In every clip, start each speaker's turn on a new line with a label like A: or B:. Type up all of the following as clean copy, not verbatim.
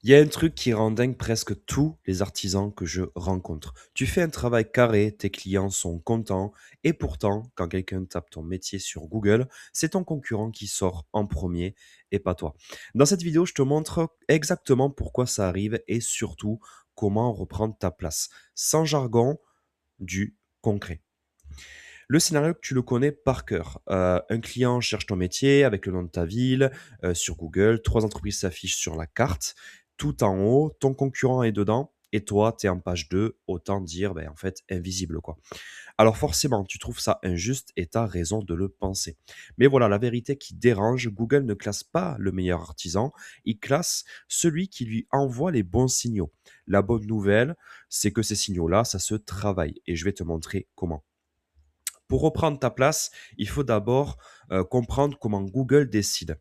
A: Il y a un truc qui rend dingue presque tous les artisans que je rencontre. Tu fais un travail carré, tes clients sont contents, et pourtant, quand quelqu'un tape ton métier sur Google, c'est ton concurrent qui sort en premier et pas toi. Dans cette vidéo, je te montre exactement pourquoi ça arrive et surtout comment reprendre ta place. Sans jargon, du concret. Le scénario, tu le connais par cœur. Un client cherche ton métier avec le nom de ta ville sur Google. Trois entreprises s'affichent sur la carte. Tout en haut, ton concurrent est dedans. Et toi, tu es en page 2. Autant dire, ben, en fait, invisible, quoi. Alors forcément, tu trouves ça injuste et tu as raison de le penser. Mais voilà, la vérité qui dérange, Google ne classe pas le meilleur artisan, il classe celui qui lui envoie les bons signaux. La bonne nouvelle, c'est que ces signaux-là, ça se travaille. Et je vais te montrer comment. Pour reprendre ta place, il faut d'abord comprendre comment Google décide.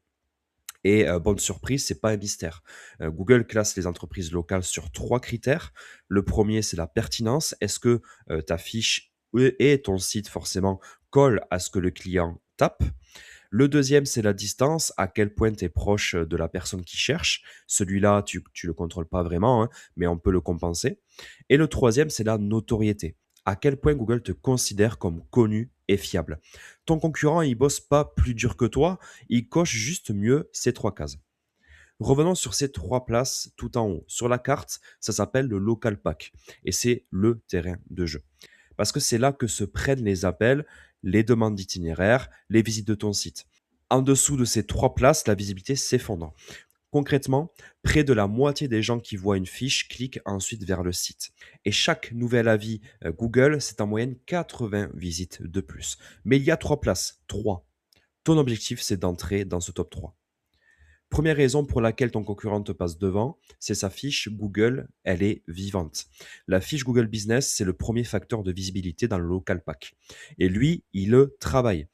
A: Et bonne surprise, c'est pas un mystère. Google classe les entreprises locales sur trois critères. Le premier, c'est la pertinence. Est-ce que ta fiche et ton site forcément collent à ce que le client tape? Le deuxième, c'est la distance, à quel point tu es proche de la personne qui cherche. Celui-là, tu ne le contrôles pas vraiment, hein, mais on peut le compenser. Et le troisième, c'est la notoriété. À quel point Google te considère comme connu et fiable. Ton concurrent, il bosse pas plus dur que toi, il coche juste mieux ces trois cases. Revenons sur ces trois places tout en haut. Sur la carte, ça s'appelle le local pack et c'est le terrain de jeu. Parce que c'est là que se prennent les appels, les demandes d'itinéraire, les visites de ton site. En dessous de ces trois places, la visibilité s'effondre. Concrètement, près de la moitié des gens qui voient une fiche cliquent ensuite vers le site. Et chaque nouvel avis Google, c'est en moyenne 80 visites de plus. Mais il y a trois places, trois. Ton objectif, c'est d'entrer dans ce top 3. Première raison pour laquelle ton concurrent te passe devant, c'est sa fiche Google, elle est vivante. La fiche Google Business, c'est le premier facteur de visibilité dans le local pack. Et lui, il le travaille.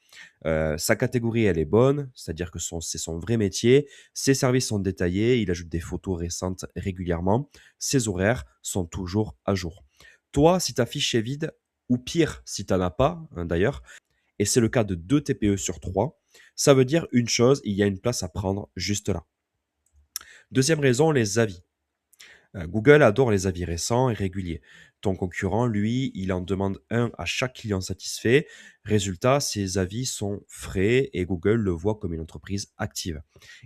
A: Sa catégorie, elle est bonne, c'est-à-dire que c'est son vrai métier. Ses services sont détaillés, il ajoute des photos récentes régulièrement. Ses horaires sont toujours à jour. Toi, si ta fiche est vide, ou pire, si tu n'en as pas, hein, d'ailleurs, et c'est le cas de 2 TPE sur 3, ça veut dire une chose, il y a une place à prendre juste là. Deuxième raison, les avis. Google adore les avis récents et réguliers. Ton concurrent, lui, il en demande un à chaque client satisfait. Résultat, ses avis sont frais et Google le voit comme une entreprise active.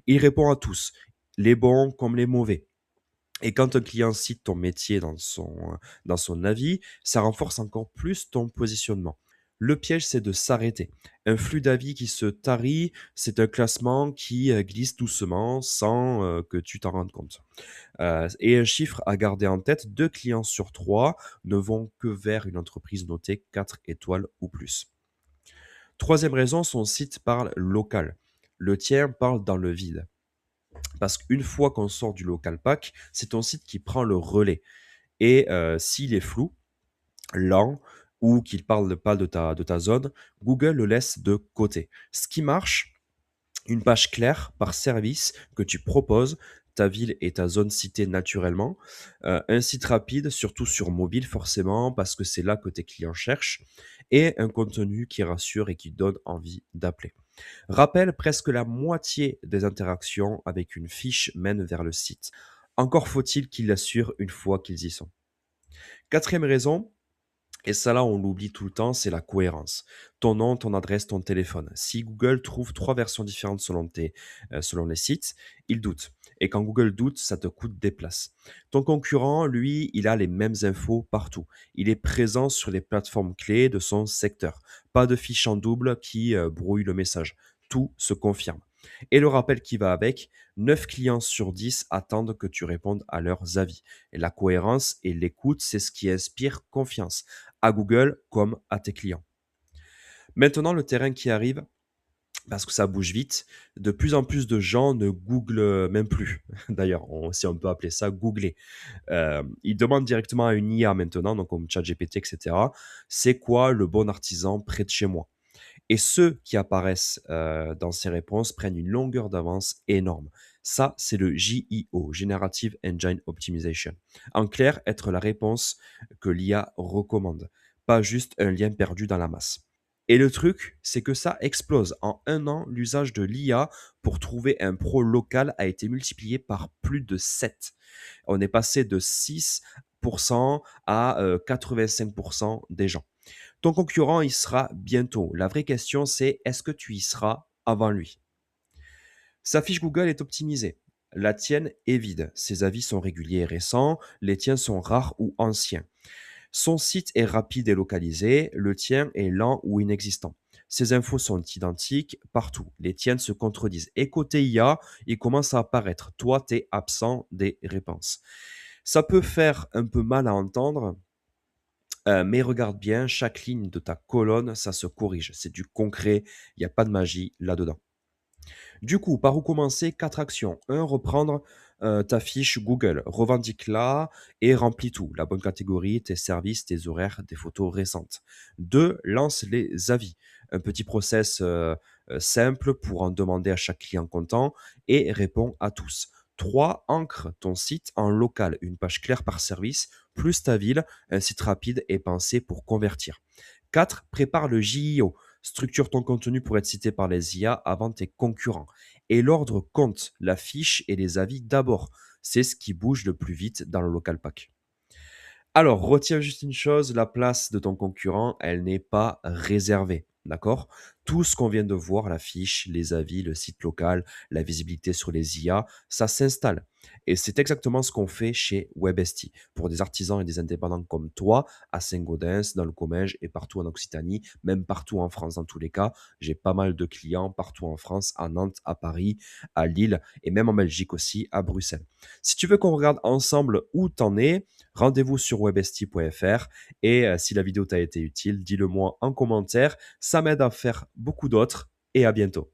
A: Il répond à tous, les bons comme les mauvais. Et quand un client cite ton métier dans son avis, ça renforce encore plus ton positionnement. Le piège, c'est de s'arrêter. Un flux d'avis qui se tarit, c'est un classement qui glisse doucement sans que tu t'en rendes compte. Et un chiffre à garder en tête, 2 clients sur 3 ne vont que vers une entreprise notée 4 étoiles ou plus. Troisième raison, son site parle local. Le tien parle dans le vide. Parce qu'une fois qu'on sort du local pack, c'est ton site qui prend le relais. Et s'il est flou, lent ou qu'il ne parle pas de ta zone, Google le laisse de côté. Ce qui marche, une page claire par service que tu proposes, ta ville et ta zone citée naturellement, un site rapide, surtout sur mobile forcément, parce que c'est là que tes clients cherchent, et un contenu qui rassure et qui donne envie d'appeler. Rappel, presque la moitié des interactions avec une fiche mènent vers le site. Encore faut-il qu'ils l'assurent une fois qu'ils y sont. Quatrième raison, et ça là, on l'oublie tout le temps, c'est la cohérence. Ton nom, ton adresse, ton téléphone. Si Google trouve trois versions différentes selon les sites, il doute. Et quand Google doute, ça te coûte des places. Ton concurrent, lui, il a les mêmes infos partout. Il est présent sur les plateformes clés de son secteur. Pas de fiche en double qui brouille le message. Tout se confirme. Et le rappel qui va avec, 9 clients sur 10 attendent que tu répondes à leurs avis. Et la cohérence et l'écoute, c'est ce qui inspire confiance à Google comme à tes clients. Maintenant, le terrain qui arrive, parce que ça bouge vite, de plus en plus de gens ne googlent même plus. D'ailleurs, si on peut appeler ça googler. Ils demandent directement à une IA maintenant, donc comme ChatGPT, etc. C'est quoi le bon artisan près de chez moi? Et ceux qui apparaissent dans ces réponses prennent une longueur d'avance énorme. Ça, c'est le JEO, Generative Engine Optimization. En clair, être la réponse que l'IA recommande, pas juste un lien perdu dans la masse. Et le truc, c'est que ça explose. En un an, l'usage de l'IA pour trouver un pro local a été multiplié par plus de 7. On est passé de 6% à 85% des gens. Ton concurrent y sera bientôt. La vraie question, c'est est-ce que tu y seras avant lui? Sa fiche Google est optimisée. La tienne est vide. Ses avis sont réguliers et récents. Les tiens sont rares ou anciens. Son site est rapide et localisé. Le tien est lent ou inexistant. Ces infos sont identiques partout. Les tiennes se contredisent. Et côté IA, il commence à apparaître. Toi, tu es absent des réponses. Ça peut faire un peu mal à entendre, mais regarde bien, chaque ligne de ta colonne, ça se corrige. C'est du concret, il n'y a pas de magie là-dedans. Du coup, par où commencer? 4 actions. 1, reprendre ta fiche Google. Revendique-la et remplis tout. La bonne catégorie, tes services, tes horaires, des photos récentes. 2, lance les avis. Un petit process simple pour en demander à chaque client content et réponds à tous. 3, ancre ton site en local. Une page claire par service, plus ta ville, un site rapide et pensé pour convertir. 4, prépare le JIO. Structure ton contenu pour être cité par les IA avant tes concurrents. Et l'ordre compte, la fiche et les avis d'abord. C'est ce qui bouge le plus vite dans le local pack. Alors, retiens juste une chose, la place de ton concurrent, elle n'est pas réservée. D'accord? Tout ce qu'on vient de voir, la fiche, les avis, le site local, la visibilité sur les IA, ça s'installe. Et c'est exactement ce qu'on fait chez WebST. Pour des artisans et des indépendants comme toi, à Saint-Gaudens, dans le Comminges et partout en Occitanie, même partout en France dans tous les cas. J'ai pas mal de clients partout en France, à Nantes, à Paris, à Lille et même en Belgique aussi, à Bruxelles. Si tu veux qu'on regarde ensemble où t'en es, rendez-vous sur webesti.fr et si la vidéo t'a été utile, dis-le moi en commentaire. Ça m'aide à faire beaucoup d'autres et à bientôt.